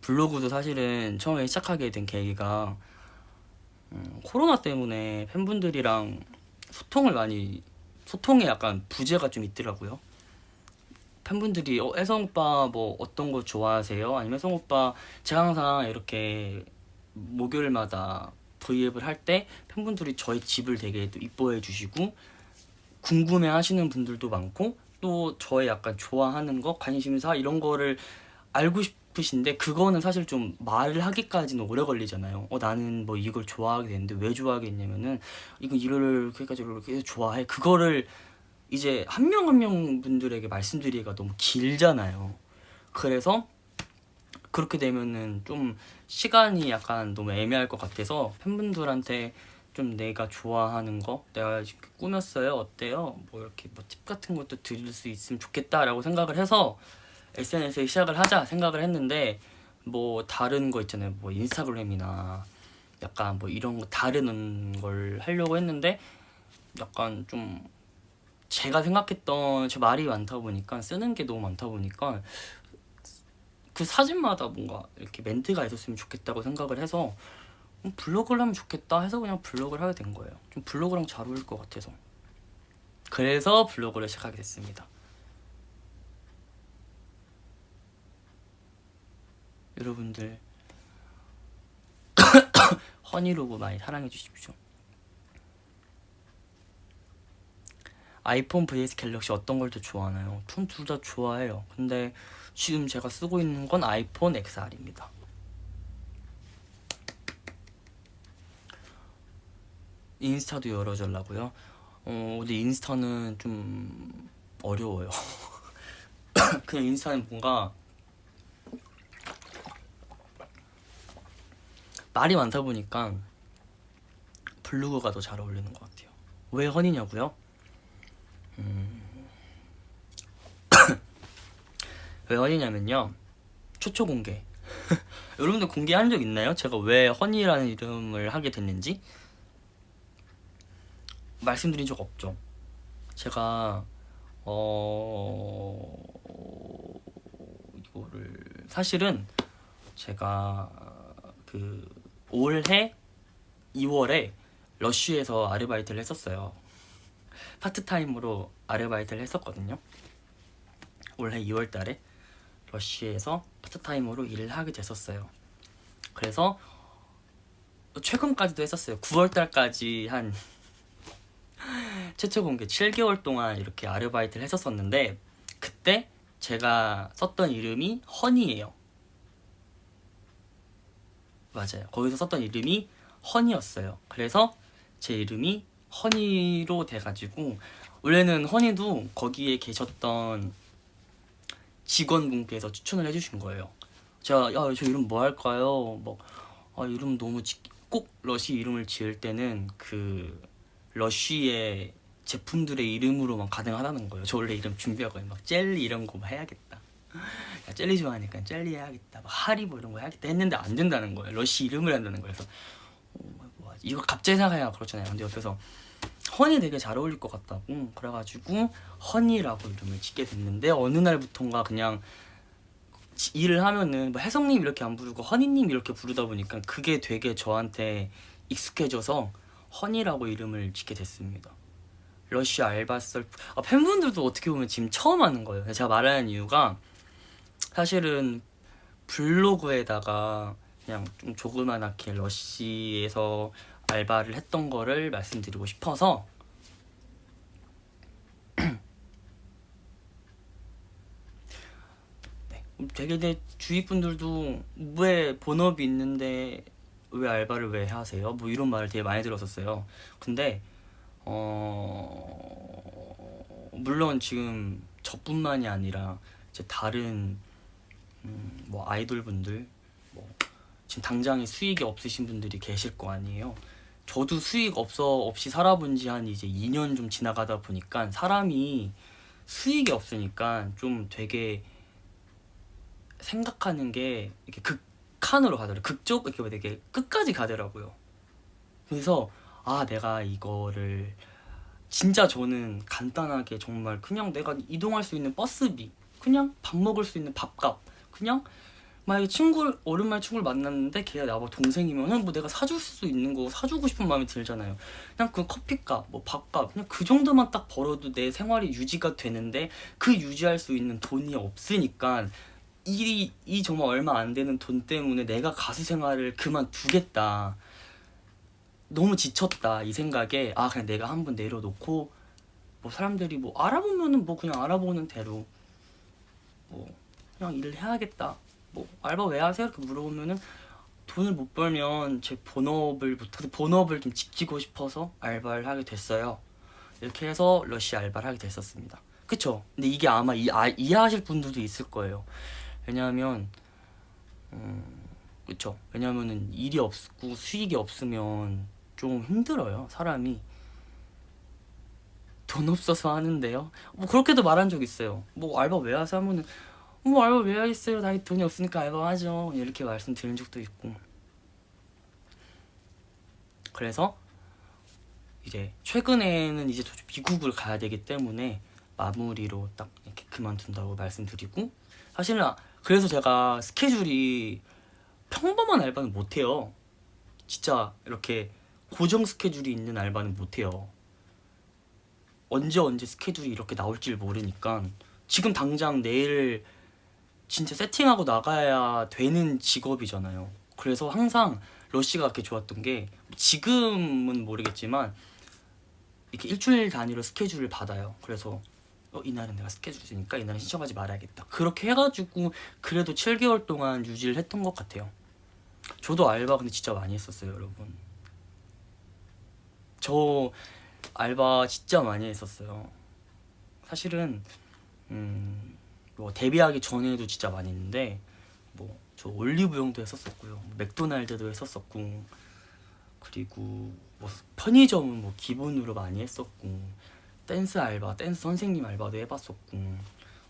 블로그도 사실은 처음에 시작하게 된 계기가 코로나 때문에 팬분들이랑 소통에 약간 부재가 좀 있더라고요. 팬분들이 혜성 오빠 뭐 어떤 거 좋아하세요? 아니면 혜성 오빠, 제가 항상 이렇게 목요일마다 브이앱을 할 때 팬분들이 저희 집을 되게 또 이뻐해 주시고 궁금해 하시는 분들도 많고, 또 저의 약간 좋아하는 거, 관심사 이런 거를 알고 싶으신데, 그거는 사실 좀 말을 하기까지는 오래 걸리잖아요. 나는 뭐 이걸 좋아하게 됐는데 왜 좋아하게 됐냐면은 이거 이를 그러니까 이렇게 좋아해. 그거를 이제 한 명 한 명 분들에게 말씀드리기가 너무 길잖아요. 그래서 그렇게 되면은 좀 시간이 약간 너무 애매할 것 같아서 팬분들한테 좀 내가 좋아하는 거, 내가 이렇게 꾸몄어요, 어때요? 뭐 이렇게 뭐 팁 같은 것도 드릴 수 있으면 좋겠다라고 생각을 해서 SNS에 시작을 하자 생각을 했는데, 뭐 다른 거 있잖아요. 뭐 인스타그램이나 약간 뭐 이런 거 다른 걸 하려고 했는데, 약간 좀 제가 생각했던 제 말이 많다 보니까, 쓰는 게 너무 많다 보니까 그 사진마다 뭔가 이렇게 멘트가 있었으면 좋겠다고 생각을 해서 블로그를 하면 좋겠다 해서 그냥 블로그를 하게 된 거예요. 좀 블로그랑 잘 어울릴 것 같아서. 그래서 블로그를 시작하게 됐습니다. 여러분들 허니로고 많이 사랑해 주십시오. 아이폰 vs 갤럭시 어떤 걸 더 좋아하나요? 전 둘 다 좋아해요. 근데 지금 제가 쓰고 있는 건 아이폰 XR입니다. 인스타도 열어주려고요? 근데 인스타는 좀 어려워요. 그냥 인스타는 뭔가 말이 많다 보니까 블로그가 더 잘 어울리는 것 같아요. 왜 허니냐고요? 왜 허니냐면요, 최초 공개. 여러분들 공개한 적 있나요? 제가 왜 허니라는 이름을 하게 됐는지 말씀드린 적 없죠. 제가 이거를 사실은 제가 그 올해 2월에 러쉬에서 아르바이트를 했었어요. 파트타임으로 아르바이트를 했었거든요. 올해 2월 달에 러쉬에서 파트타임으로 일을 하게 됐었어요. 그래서 최근까지도 했었어요. 9월 달까지 한 최초 공개 7개월 동안 이렇게 아르바이트를 했었었는데, 그때 제가 썼던 이름이 허니예요. 맞아요. 거기서 썼던 이름이 허니였어요. 그래서 제 이름이 허니로 돼가지고, 원래는 허니도 거기에 계셨던 직원분께서 추천을 해주신 거예요. 제가 저 이름 뭐 할까요? 뭐 이름 너무 꼭 러쉬 이름을 지을 때는 그 러쉬의 제품들의 이름으로만 가능하다는 거예요. 저 원래 이름 준비하고 막 젤리 이런 거 해야겠다. 야, 젤리 좋아하니까 젤리 해야겠다. 막 하리보 이런 거 해야겠다 했는데 안 된다는 거예요. 러쉬 이름을 한다는 거예요. 그래서 뭐 이거 갑자기 생각해야 그렇잖아요. 근데 옆에서 허니 되게 잘 어울릴 것 같다고 그래가지고 허니라고 이름을 짓게 됐는데, 어느 날부턴가 그냥 일을 하면은 뭐 혜성님 이렇게 안 부르고 허니님 이렇게 부르다 보니까 그게 되게 저한테 익숙해져서 허니라고 이름을 짓게 됐습니다. 러쉬 알바썰 팬분들도 어떻게 보면 지금 처음 하는 거예요. 제가 말하는 이유가 사실은 블로그에다가 그냥 좀 조그만하게 러쉬에서 알바를 했던 거를 말씀드리고 싶어서 되게 내 주위 분들도 왜 본업이 있는데 왜 알바를 왜 하세요? 뭐 이런 말을 되게 많이 들었었어요. 근데 물론 지금 저뿐만이 아니라 이제 다른 뭐 아이돌 분들, 뭐 지금 당장에 수익이 없으신 분들이 계실 거 아니에요. 저도 수익 없이 살아본 지 한 이제 2년 좀 지나가다 보니까 사람이 수익이 없으니까 좀 되게 생각하는 게 이렇게 극한으로 가더라고요. 극쪽 이렇게 되게 끝까지 가더라고요. 그래서 내가 이거를 진짜 저는 간단하게 정말 그냥 내가 이동할 수 있는 버스비, 그냥 밥 먹을 수 있는 밥값, 그냥 만약에 오랜만에 친구를 만났는데 걔가 나보고 동생이면은 뭐 내가 사줄 수 있는 거 사주고 싶은 마음이 들잖아요. 그냥 그 커피값, 뭐 밥값, 그냥 그 정도만 딱 벌어도 내 생활이 유지가 되는데 그 유지할 수 있는 돈이 없으니까 이 정말 얼마 안 되는 돈 때문에 내가 가수 생활을 그만두겠다. 너무 지쳤다 이 생각에 아 그냥 내가 한번 내려놓고 뭐 사람들이 뭐 알아보면은 뭐 그냥 알아보는 대로 뭐 그냥 일을 해야겠다. 뭐 알바 왜 하세요? 이렇게 물어보면은 돈을 못 벌면 제 본업을 좀 지키고 싶어서 알바를 하게 됐어요. 이렇게 해서 러쉬 알바를 하게 됐었습니다. 그쵸? 근데 이게 아마 이해하실 분들도 있을 거예요. 왜냐하면 그쵸? 왜냐면은 일이 없고 수익이 없으면 좀 힘들어요. 사람이 돈 없어서 하는데요. 뭐 그렇게도 말한 적 있어요. 뭐 알바 왜 하세요? 하면은 뭐 알바 왜 하겠어요? 나 돈이 없으니까 알바 하죠. 이렇게 말씀드린 적도 있고. 그래서 이제 최근에는 이제 미국을 가야 되기 때문에 마무리로 딱 이렇게 그만둔다고 말씀드리고 사실은 그래서 제가 스케줄이 평범한 알바는 못해요. 진짜 이렇게 고정 스케줄이 있는 알바는 못해요. 언제 스케줄이 이렇게 나올지 모르니까 지금 당장 내일 진짜 세팅하고 나가야 되는 직업이잖아요. 그래서 항상 러쉬가 그렇게 좋았던 게 지금은 모르겠지만 이렇게 일주일 단위로 스케줄을 받아요. 그래서 이날은 내가 스케줄 있으니까 이날은 신청하지 말아야겠다. 그렇게 해가지고 그래도 7개월 동안 유지를 했던 것 같아요. 저도 알바 근데 진짜 많이 했었어요, 여러분. 저 알바 진짜 많이 했었어요. 사실은 뭐 데뷔하기 전에도 진짜 많이 했는데 뭐 저 올리브영도 했었었고요, 맥도날드도 했었었고, 그리고 뭐 편의점은 뭐 기본으로 많이 했었고, 댄스 알바, 댄스 선생님 알바도 해봤었고,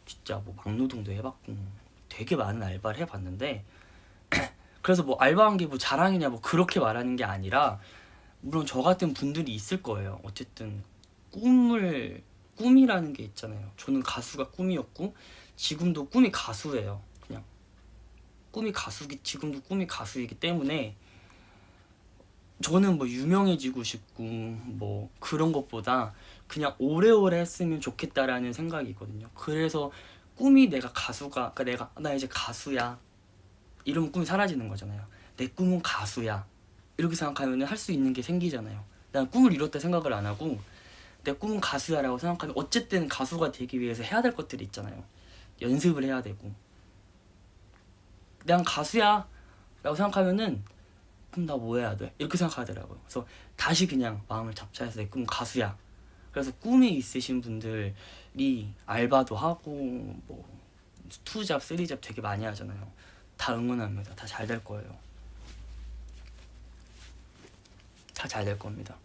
진짜 뭐 막노동도 해봤고, 되게 많은 알바를 해봤는데 그래서 뭐 알바한 게 뭐 자랑이냐 뭐 그렇게 말하는 게 아니라 물론 저 같은 분들이 있을 거예요. 어쨌든 꿈이라는 게 있잖아요. 저는 가수가 꿈이었고 지금도 꿈이 가수예요. 그냥 지금도 꿈이 가수이기 때문에 저는 뭐 유명해지고 싶고 뭐 그런 것보다 그냥 오래오래 했으면 좋겠다라는 생각이 있거든요. 그래서 꿈이 내가 가수가 그러니까 나 이제 가수야 이러면 꿈이 사라지는 거잖아요. 내 꿈은 가수야 이렇게 생각하면 할 수 있는 게 생기잖아요. 난 꿈을 이뤘다 생각을 안 하고 내 꿈은 가수야라고 생각하면 어쨌든 가수가 되기 위해서 해야 될 것들이 있잖아요. 연습을 해야 되고 난 가수야 라고 생각하면은 그럼 나 뭐 해야 돼? 이렇게 생각하더라고요. 그래서 다시 그냥 마음을 잡차해서 내 꿈은 가수야. 그래서 꿈이 있으신 분들이 알바도 하고 뭐 투잡, 쓰리잡 되게 많이 하잖아요. 다 응원합니다. 다 잘 될 거예요. 다 잘 될 겁니다.